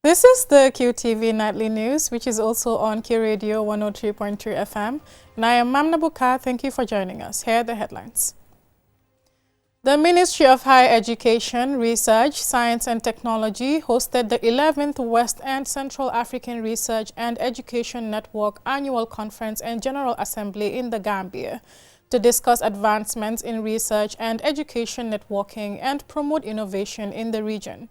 This is the QTV Nightly News, which is also on Q Radio 103.3 FM. And I am Mamna Buka. Thank you for joining us. Here are the headlines. The Ministry of Higher Education, Research, Science and Technology hosted the 11th West and Central African Research and Education Network Annual Conference and General Assembly in the Gambia to discuss advancements in research and education networking and promote innovation in the region.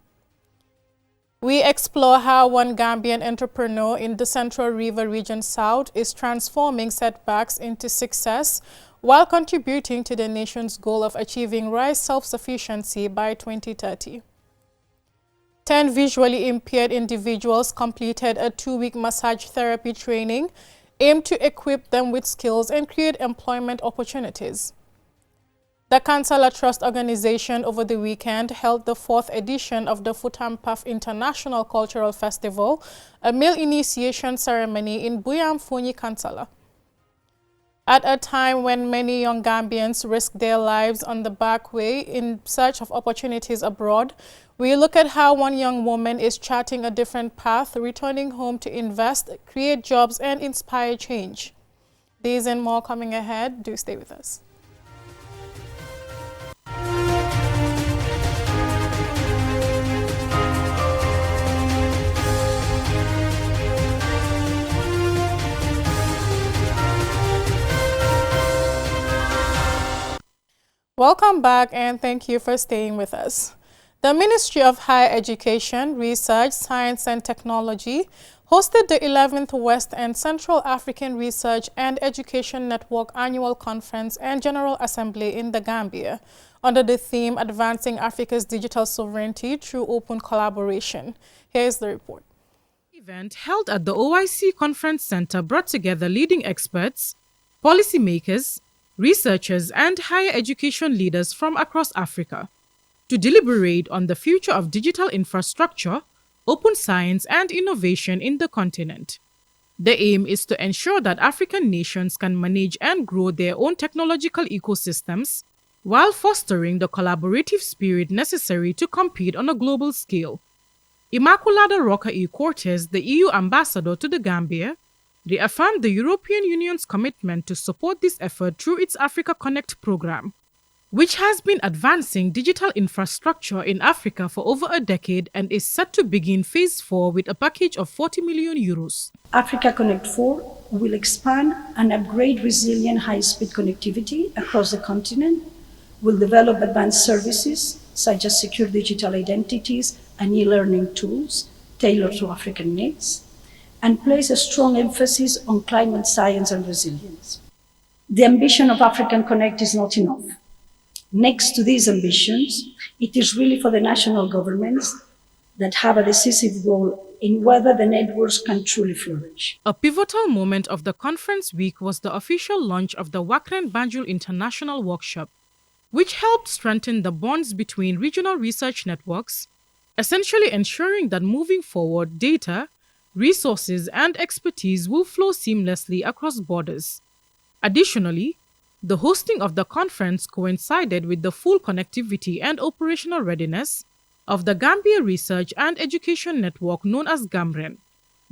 We explore how one Gambian entrepreneur in the Central River Region South is transforming setbacks into success while contributing to the nation's goal of achieving rice self-sufficiency by 2030. 10 visually impaired individuals completed a 2-week massage therapy training aimed to equip them with skills and create employment opportunities. The Kansala Trust Organization over the weekend held the 4th edition of the Futampaf International Cultural Festival, a meal initiation ceremony in Buyamfuni, Kansala. At a time when many young Gambians risk their lives on the back way in search of opportunities abroad, we look at how one young woman is charting a different path, returning home to invest, create jobs, and inspire change. These and more coming ahead. Do stay with us. Welcome back and thank you for staying with us. The Ministry of Higher Education, Research, Science and Technology hosted the 11th West and Central African Research and Education Network Annual Conference and General Assembly in the Gambia under the theme Advancing Africa's Digital Sovereignty Through Open Collaboration. Here is the report. The event held at the OIC Conference Center brought together leading experts, policymakers, researchers and higher education leaders from across Africa to deliberate on the future of digital infrastructure, open science and innovation in the continent. The aim is to ensure that African nations can manage and grow their own technological ecosystems while fostering the collaborative spirit necessary to compete on a global scale. Immaculada Roca E. Cortez, the EU ambassador to the Gambia, reaffirmed the European Union's commitment to support this effort through its Africa Connect program, which has been advancing digital infrastructure in Africa for over a decade and is set to begin Phase 4 with a package of 40 million euros. Africa Connect 4 will expand and upgrade resilient high-speed connectivity across the continent, will develop advanced services such as secure digital identities and e-learning tools tailored to African needs, and place a strong emphasis on climate science and resilience. The ambition of African Connect is not enough. Next to these ambitions, it is really for the national governments that have a decisive role in whether the networks can truly flourish. A pivotal moment of the conference week was the official launch of the Wakren Banjul International Workshop, which helped strengthen the bonds between regional research networks, essentially ensuring that moving forward data, resources and expertise will flow seamlessly across borders. Additionally, the hosting of the conference coincided with the full connectivity and operational readiness of the Gambia Research and Education Network known as GAMREN,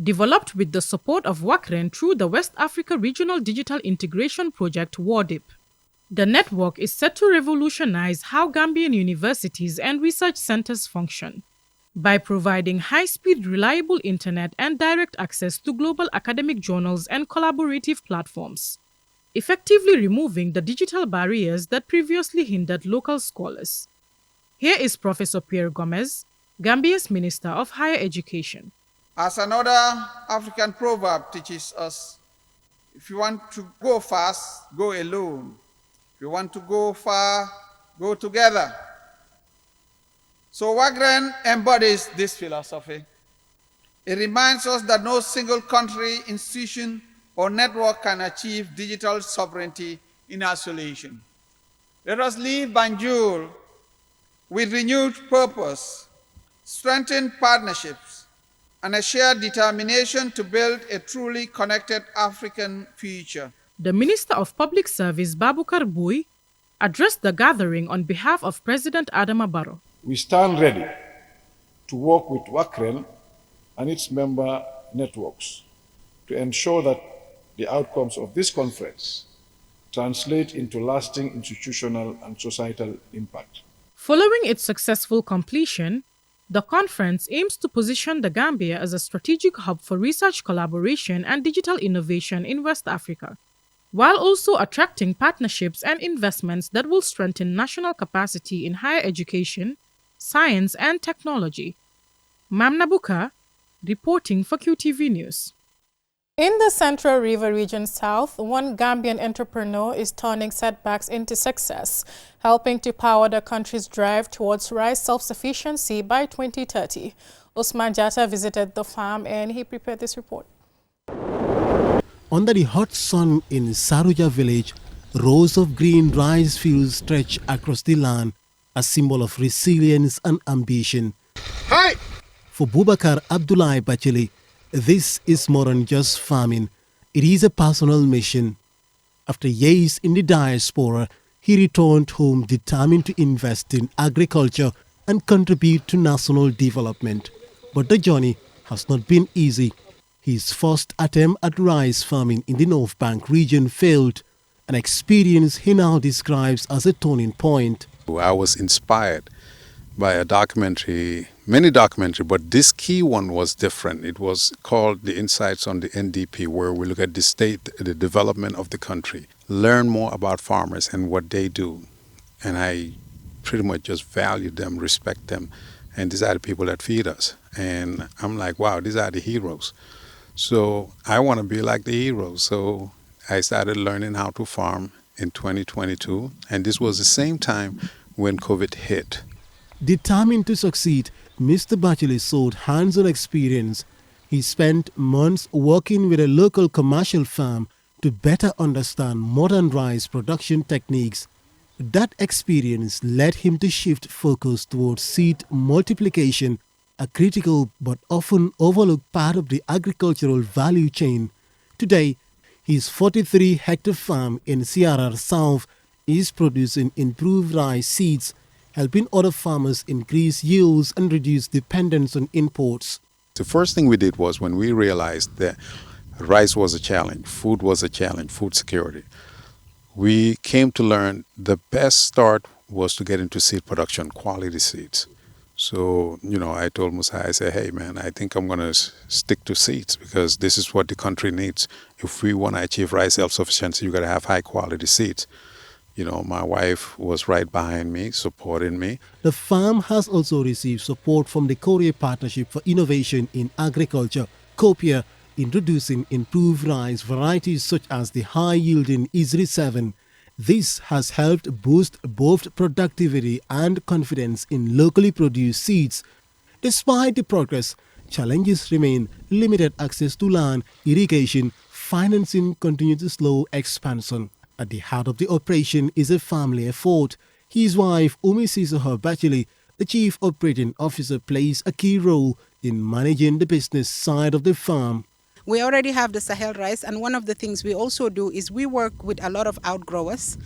developed with the support of WACREN through the West Africa Regional Digital Integration Project WARDIP. The network is set to revolutionize how Gambian universities and research centers function by providing high-speed, reliable internet and direct access to global academic journals and collaborative platforms, effectively removing the digital barriers that previously hindered local scholars. Here is Professor Pierre Gomez, Gambia's Minister of Higher Education. As another African proverb teaches us, if you want to go fast, go alone. If you want to go far, go together. So Wagren embodies this philosophy. It reminds us that no single country, institution, or network can achieve digital sovereignty in isolation. Let us leave Banjul with renewed purpose, strengthened partnerships, and a shared determination to build a truly connected African future. The Minister of Public Service, Babukar Bui, addressed the gathering on behalf of President Adama Barrow. We stand ready to work with WACREN and its member networks to ensure that the outcomes of this conference translate into lasting institutional and societal impact. Following its successful completion, the conference aims to position the Gambia as a strategic hub for research collaboration and digital innovation in West Africa, while also attracting partnerships and investments that will strengthen national capacity in higher education, science, and technology. Mamna Buka, reporting for QTV News. In the Central River Region South, one Gambian entrepreneur is turning setbacks into success, helping to power the country's drive towards rice self-sufficiency by 2030. Usman Jatta visited the farm and he prepared this report. Under the hot sun in Saruja village, rows of green rice fields stretch across the land, a symbol of resilience and ambition. Hi. For Bubakar Abdullahi Bachili, this is more than just farming. It is a personal mission. After years in the diaspora, he returned home determined to invest in agriculture and contribute to national development. But the journey has not been easy. His first attempt at rice farming in the North Bank region failed, an experience he now describes as a turning point. I was inspired by a documentary, many documentaries, but this key one was different. It was called The Insights on the NDP, where we look at the state, the development of the country, learn more about farmers and what they do. And I pretty much just value them, respect them, and these are the people that feed us. And I'm like, wow, these are the heroes. So I want to be like the heroes. So I started learning how to farm in 2022, and this was the same time when COVID hit. Determined to succeed, Mr. Bachili sought hands-on experience. He spent months working with a local commercial farm to better understand modern rice production techniques. That experience led him to shift focus towards seed multiplication, a critical but often overlooked part of the agricultural value chain. Today, his 43-hectare farm in CRR South is producing improved rice seeds, helping other farmers increase yields and reduce dependence on imports. The first thing we did was when we realized that rice was a challenge, food was a challenge, food security. We came to learn the best start was to get into seed production, quality seeds. So, I told Musa, I said, hey man, I think I'm going to stick to seeds because this is what the country needs. If we want to achieve rice self-sufficiency, you got to have high quality seeds. My wife was right behind me, supporting me. The farm has also received support from the Korea Partnership for Innovation in Agriculture, COPIA, introducing improved rice varieties such as the high-yielding ISRI 7. This has helped boost both productivity and confidence in locally produced seeds. Despite the progress, challenges remain: limited access to land, irrigation, financing continue to slow expansion. At the heart of the operation is a family effort. His wife, Umi Sisoho Bachili, the chief operating officer, plays a key role in managing the business side of the farm. We already have the Sahel rice, and one of the things we also do is we work with a lot of outgrowers,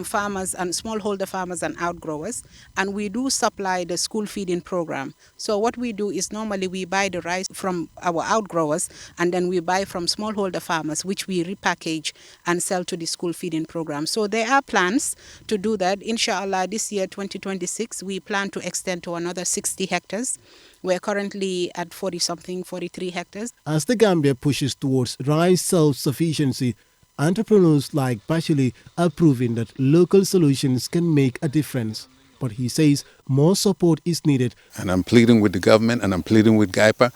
farmers and smallholder farmers and outgrowers, and we do supply the school feeding program. So what we do is normally we buy the rice from our outgrowers, and then we buy from smallholder farmers, which we repackage and sell to the school feeding program. So there are plans to do that. Inshallah, this year, 2026, we plan to extend to another 60 hectares. We're currently at 43 hectares. As the Gambia pushes towards rice self-sufficiency, entrepreneurs like Bachili are proving that local solutions can make a difference. But he says more support is needed. And I'm pleading with the government and I'm pleading with GAIPA.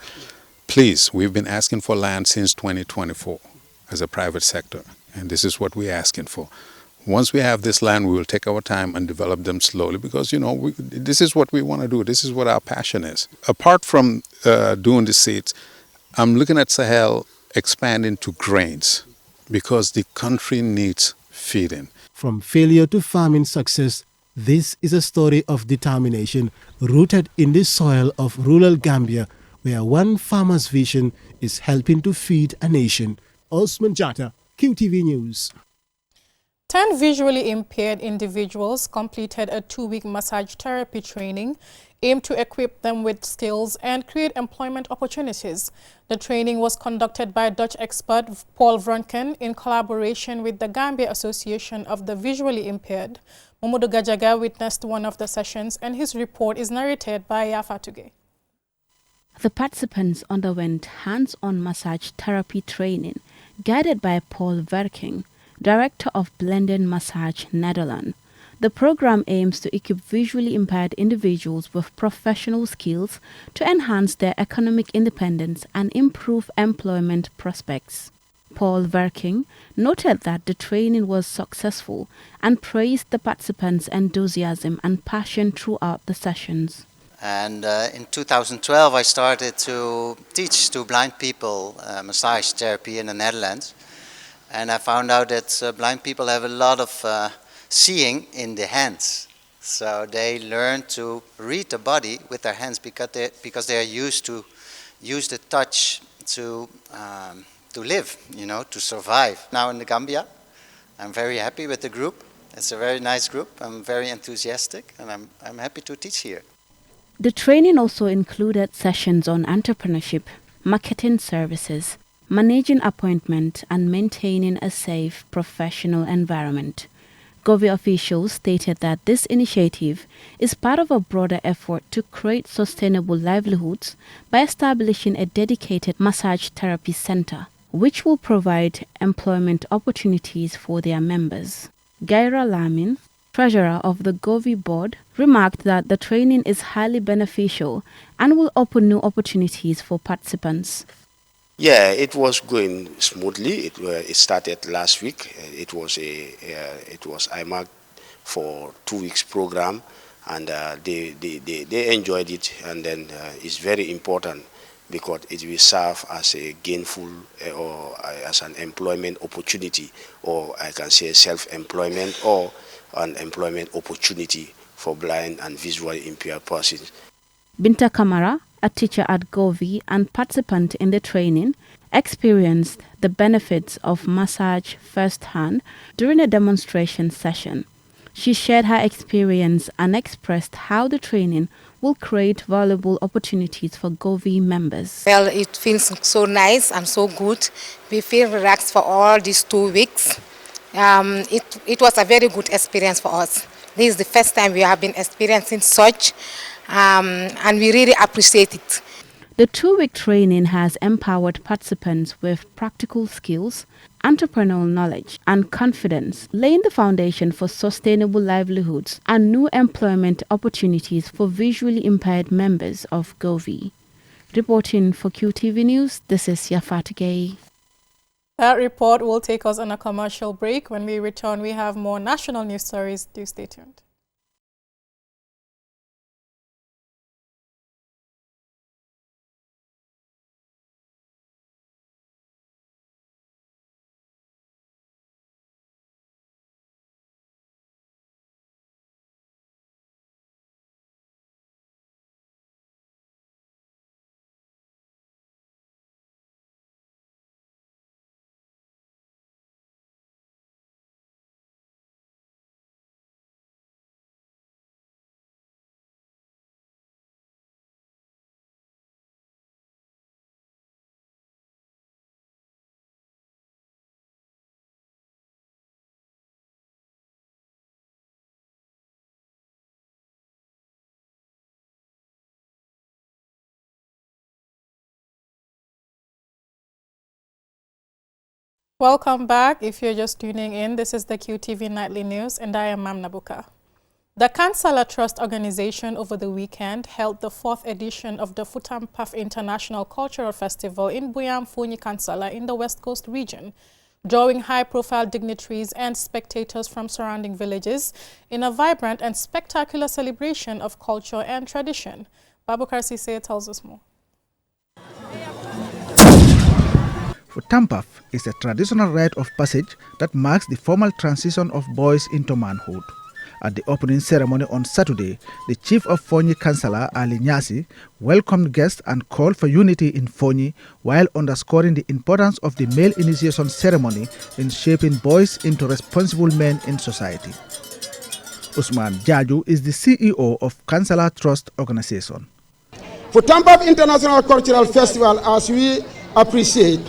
Please, we've been asking for land since 2024 as a private sector. And this is what we're asking for. Once we have this land, we will take our time and develop them slowly because, this is what we want to do. This is what our passion is. Apart from doing the seeds, I'm looking at Sahel expanding to grains because the country needs feeding. From failure to farming success, this is a story of determination rooted in the soil of rural Gambia, where one farmer's vision is helping to feed a nation. Osman Jatta, QTV News. 10 visually impaired individuals completed a 2-week massage therapy training aimed to equip them with skills and create employment opportunities. The training was conducted by Dutch expert Paul Vrunken in collaboration with the Gambia Association of the Visually Impaired. Momodu Gajaga witnessed one of the sessions, and his report is narrated by Yafatuge. The participants underwent hands-on massage therapy training guided by Paul Verking, Director of Blended Massage, Netherlands. The program aims to equip visually impaired individuals with professional skills to enhance their economic independence and improve employment prospects. Paul Verking noted that the training was successful and praised the participants' enthusiasm and passion throughout the sessions. And in 2012 I started to teach to blind people massage therapy in the Netherlands. And I found out that blind people have a lot of seeing in the hands. So they learn to read the body with their hands because they are used to use the touch to live, to survive. Now in the Gambia, I'm very happy with the group. It's a very nice group. I'm very enthusiastic and I'm happy to teach here. The training also included sessions on entrepreneurship, marketing services, managing appointment and maintaining a safe professional environment. Govi officials stated that this initiative is part of a broader effort to create sustainable livelihoods by establishing a dedicated massage therapy center, which will provide employment opportunities for their members. Gaira Lamin, treasurer of the Govi board, remarked that the training is highly beneficial and will open new opportunities for participants. Yeah, it was going smoothly. It started last week. It was IMAG for 2 weeks program, and they enjoyed it. And then it's very important because it will serve as a gainful or as an employment opportunity, or I can say self-employment or an employment opportunity for blind and visually impaired persons. Binta Kamara, a teacher at Govi and participant in the training, experienced the benefits of massage firsthand during a demonstration session. She shared her experience and expressed how the training will create valuable opportunities for Govi members. Well, it feels so nice and so good. We feel relaxed for all these 2 weeks. It was a very good experience for us. This is the first time we have been experiencing such, and we really appreciate it. The 2-week training has empowered participants with practical skills, entrepreneurial knowledge, and confidence, laying the foundation for sustainable livelihoods and new employment opportunities for visually impaired members of Govi. Reporting for QTV News, this is Yafatuge. That report will take us on a commercial break. When we return, we have more national news stories. Do stay tuned. Welcome back. If you're just tuning in, this is the QTV Nightly News, and I am Mam Nabuka. The Kansala Trust organization over the weekend held the 4th edition of the Futampaf International Cultural Festival in Buyam Funi Kansala in the West Coast region, drawing high-profile dignitaries and spectators from surrounding villages in a vibrant and spectacular celebration of culture and tradition. Babukar Sise tells us more. Futampaf is a traditional rite of passage that marks the formal transition of boys into manhood. At the opening ceremony on Saturday, the Chief of Fonyi Councillor, Ali Nyasi, welcomed guests and called for unity in Fonyi while underscoring the importance of the male initiation ceremony in shaping boys into responsible men in society. Usman Jaju is the CEO of Councillor Trust Organization. For Tampa International Cultural Festival, as we appreciate,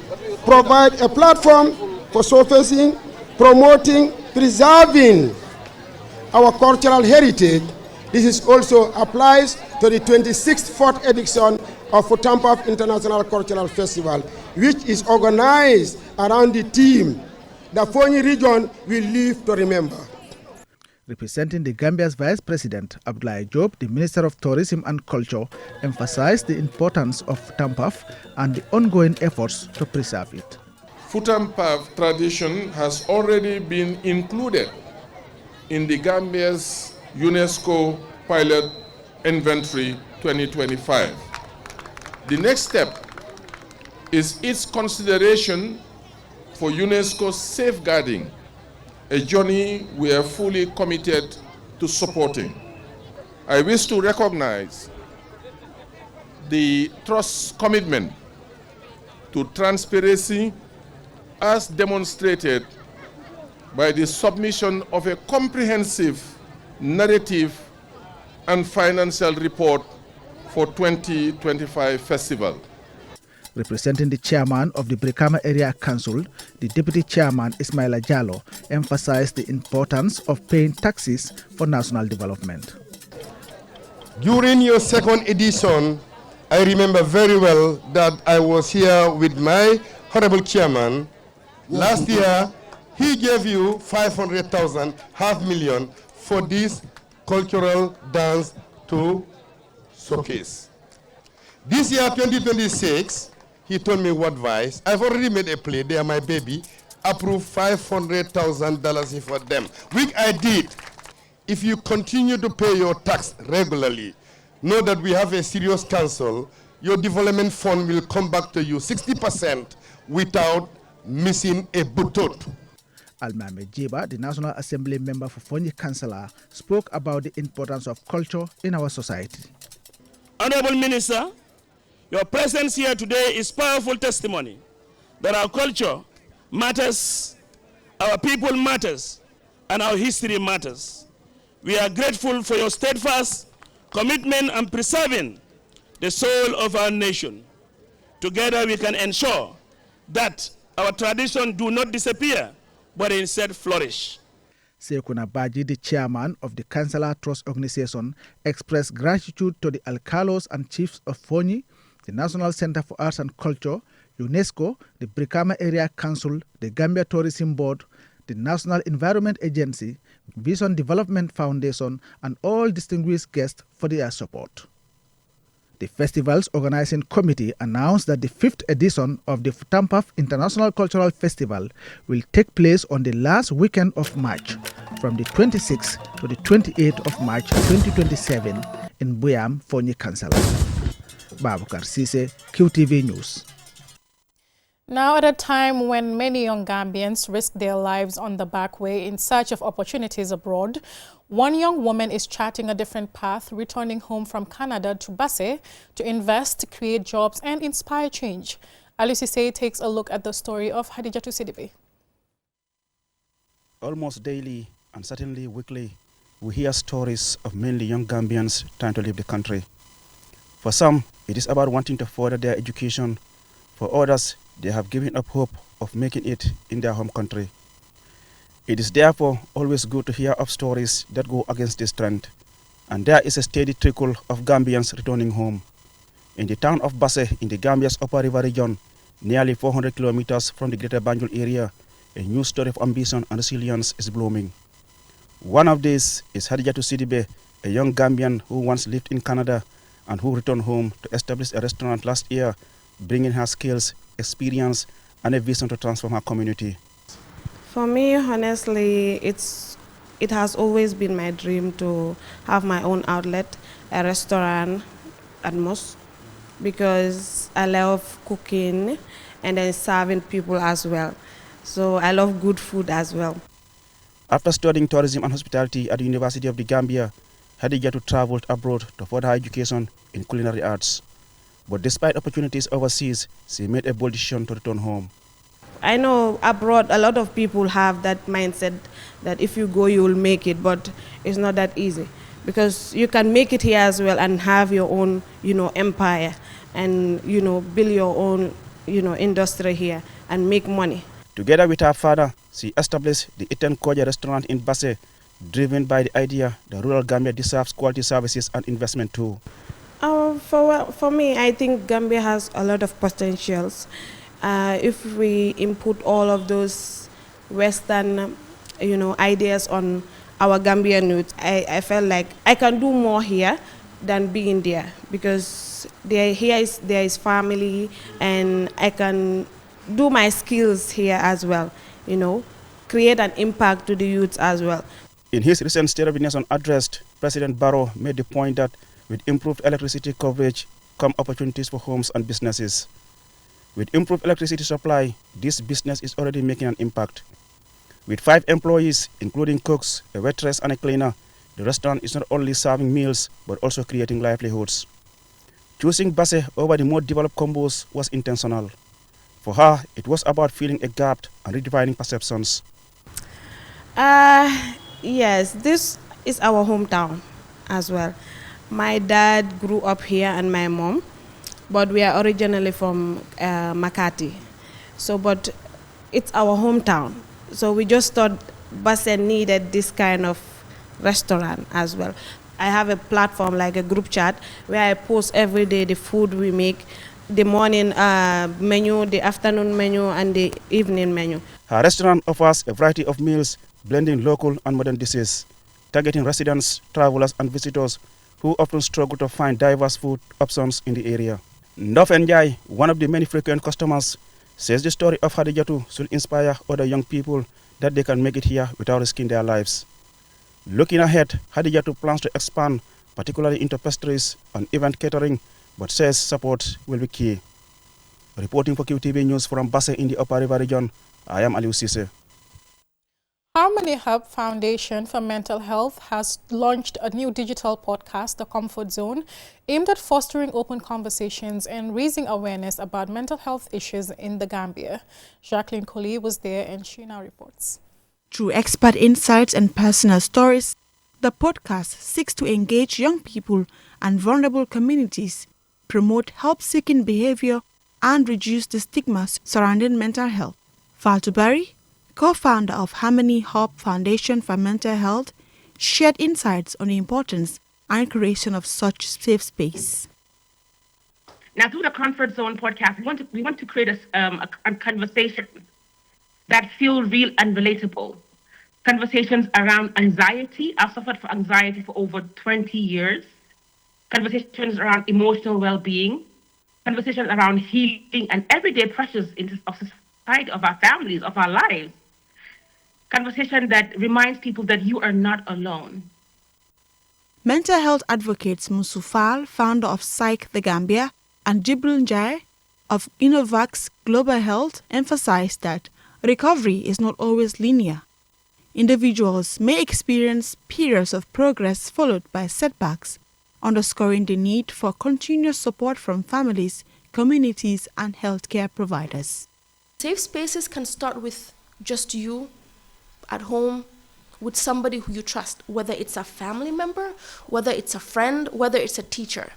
provide a platform for surfacing, promoting, preserving our cultural heritage. This is also applies to the 26th fourth edition of Tampa International Cultural Festival, which is organized around the theme, the Fonyi region will live to remember. Representing the Gambia's Vice President, Abdoulaye Diop, the Minister of Tourism and Culture, emphasized the importance of Tampaf and the ongoing efforts to preserve it. Futampaf tradition has already been included in the Gambia's UNESCO Pilot Inventory 2025. The next step is its consideration for UNESCO safeguarding, a journey we are fully committed to supporting. I wish to recognize the Trust's commitment to transparency as demonstrated by the submission of a comprehensive narrative and financial report for 2025 festival. Representing the chairman of the Brikama Area Council, the deputy chairman Ismaila Jallo emphasized the importance of paying taxes for national development. During your second edition, I remember very well that I was here with my honorable chairman. Last year, he gave you 500,000, $500,000 for this cultural dance to showcase. This year, 2026, he told me what advice. I've already made a play, they are my baby, approved $500,000 for them, which I did. If you continue to pay your tax regularly, know that we have a serious council, your development fund will come back to you 60% without missing a button. Almame Jiba, the National Assembly member for Fonyi Councillor, spoke about the importance of culture in our society. Honorable Minister, your presence here today is powerful testimony that our culture matters, our people matters, and our history matters. We are grateful for your steadfast commitment and preserving the soul of our nation. Together we can ensure that our traditions do not disappear, but instead flourish. Sekuna Baji, the chairman of the Councillor Trust Organization, expressed gratitude to the alcalos and chiefs of Fonyi, the National Center for Arts and Culture, UNESCO, the Brikama Area Council, the Gambia Tourism Board, the National Environment Agency, Vision Development Foundation, and all distinguished guests for their support. The festival's organizing committee announced that the 5th edition of the Tampaf International Cultural Festival will take place on the last weekend of March, from the 26th to the 28th of March 2027 in Buyam, Fonyi Councillor. Babukar Sise, QTV News. Now, at a time when many young Gambians risk their lives on the back way in search of opportunities abroad, one young woman is charting a different path, returning home from Canada to Basse to invest, create jobs, and inspire change. Alice Say takes a look at the story of Hadijatu Sidibe. Almost daily and certainly weekly, we hear stories of mainly young Gambians trying to leave the country. For some, it is about wanting to further their education. For others, they have given up hope of making it in their home country. It is therefore always good to hear of stories that go against this trend. And there is a steady trickle of Gambians returning home. In the town of Basse, in the Gambia's Upper River region, nearly 400 kilometers from the Greater Banjul area, a new story of ambition and resilience is blooming. One of these is Hadijatu Sidibe, a young Gambian who once lived in Canada and who returned home to establish a restaurant last year, bringing her skills, experience, and a vision to transform her community. For me, honestly, it has always been my dream to have my own outlet, a restaurant at most, because I love cooking and then serving people as well. So I love good food as well. After studying tourism and hospitality at the University of the Gambia, Hadijatu traveled abroad to further her education in culinary arts. But despite opportunities overseas, she made a bold decision to return home. I know abroad a lot of people have that mindset that if you go, you will make it, but it's not that easy because you can make it here as well and have your own, empire and, build your own, industry here and make money. Together with her father, she established the Iten Koja restaurant in Basse, driven by the idea that rural Gambia deserves quality services and investment too. For me, I think Gambia has a lot of potentials. If we input all of those Western, ideas on our Gambian youth, I felt like I can do more here than being there because there is family and I can do my skills here as well, create an impact to the youth as well. In his recent State of the Nation address, President Barrow made the point that with improved electricity coverage come opportunities for homes and businesses. With improved electricity supply, this business is already making an impact. With 5 employees, including cooks, a waitress and a cleaner, the restaurant is not only serving meals, but also creating livelihoods. Choosing Basse over the more developed combos was intentional. For her, it was about filling a gap and redefining perceptions. Yes, this is our hometown as well. My dad grew up here and my mom, but we are originally from Makati. But it's our hometown. So we just thought Basse needed this kind of restaurant as well. I have a platform like a group chat where I post every day the food we make, the morning menu, the afternoon menu, and the evening menu. Her restaurant offers a variety of meals, blending local and modern dishes, targeting residents, travelers, and visitors who often struggle to find diverse food options in the area. Ndof Njai, one of the many frequent customers, says the story of Hadijatu should inspire other young people that they can make it here without risking their lives. Looking ahead, Hadijatu plans to expand, particularly into pastries and event catering, but says support will be key. Reporting for QTV News from Basse in the Upper River region, I am Aliou Cisse. Harmony Hub Foundation for Mental Health has launched a new digital podcast, The Comfort Zone, aimed at fostering open conversations and raising awareness about mental health issues in the Gambia. Jacqueline Coley was there and she now reports. Through expert insights and personal stories, the podcast seeks to engage young people and vulnerable communities, promote help-seeking behavior, and reduce the stigma surrounding mental health. Faltu Barry, co-founder of Harmony Hub Foundation for Mental Health, shared insights on the importance and creation of such safe space. Now, through the Comfort Zone podcast, we want to create a conversation that feel real and relatable. Conversations around anxiety. I've suffered from anxiety for over 20 years. Conversations around emotional well-being. Conversations around healing and everyday pressures of society, of our families, of our lives. Conversation that reminds people that you are not alone. Mental health advocates Musufal, founder of Psych the Gambia, and Jibril Njai of Innovax Global Health emphasized that recovery is not always linear. Individuals may experience periods of progress followed by setbacks, underscoring the need for continuous support from families, communities, and healthcare providers. Safe spaces can start with just you at home with somebody who you trust, whether it's a family member, whether it's a friend, whether it's a teacher.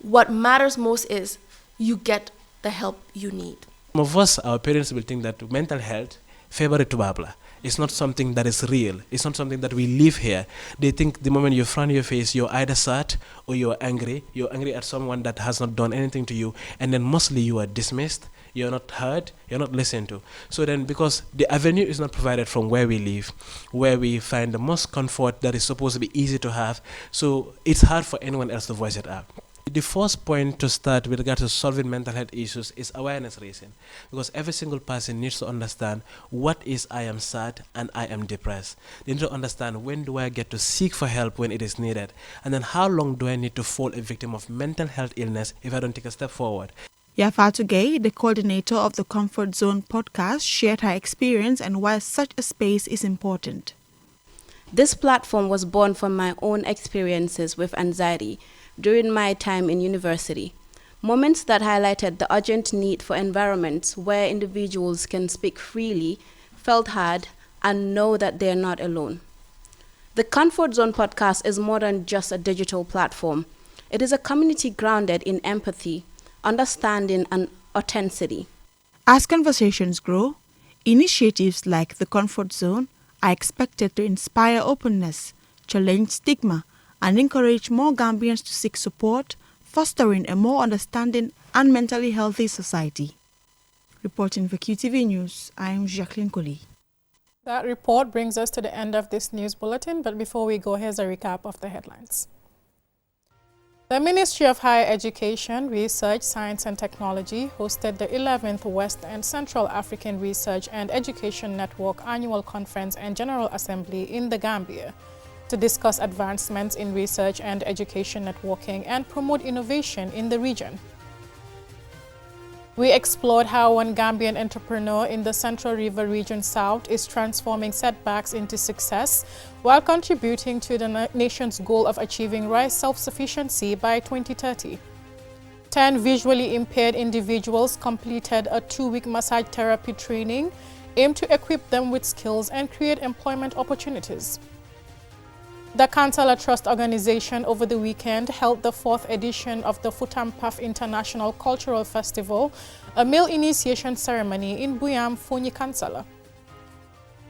What matters most is you get the help you need. Some of us, our parents will think that mental health, favorite babla. It's not something that is real. It's not something that we live here. They think the moment you frown your face, you're either sad or you're angry. You're angry at someone that has not done anything to you. And then mostly you are dismissed. You're not heard. You're not listened to. So then because the avenue is not provided from where we live, where we find the most comfort that is supposed to be easy to have, so it's hard for anyone else to voice it out. The first point to start with regard to solving mental health issues is awareness raising, because every single person needs to understand what is I am sad and I am depressed. They need to understand when do I get to seek for help when it is needed, and then how long do I need to fall a victim of mental health illness if I don't take a step forward. Yafatu Gay, the coordinator of the Comfort Zone podcast, shared her experience and why such a space is important. This platform was born from my own experiences with anxiety during my time in university, moments that highlighted the urgent need for environments where individuals can speak freely, felt heard, and know that they're not alone. The Comfort Zone podcast is more than just a digital platform. It is a community grounded in empathy, understanding, and authenticity. As conversations grow, initiatives like the Comfort Zone are expected to inspire openness, challenge stigma, and encourage more Gambians to seek support, fostering a more understanding and mentally healthy society. Reporting for QTV News, I am Jacqueline Coley. That report brings us to the end of this news bulletin, but before we go, here's a recap of the headlines. The Ministry of Higher Education, Research, Science and Technology hosted the 11th West and Central African Research and Education Network Annual Conference and General Assembly in the Gambia to discuss advancements in research and education networking and promote innovation in the region. We explored how one Gambian entrepreneur in the Central River Region South is transforming setbacks into success while contributing to the nation's goal of achieving rice self-sufficiency by 2030. 10 visually impaired individuals completed a 2-week massage therapy training aimed to equip them with skills and create employment opportunities. The Kansala Trust Organization over the weekend held the 4th edition of the Futampaf International Cultural Festival, a meal initiation ceremony in Buyam, Fonyi, Kansala.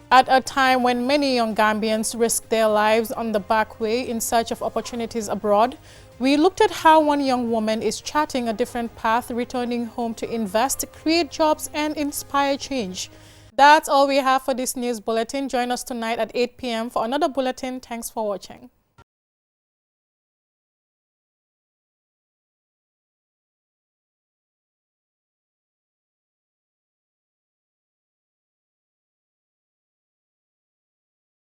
At a time when many young Gambians risk their lives on the back way in search of opportunities abroad, we looked at how one young woman is charting a different path, returning home to invest, create jobs, and inspire change. That's all we have for this news bulletin. Join us tonight at 8 p.m. for another bulletin. Thanks for watching.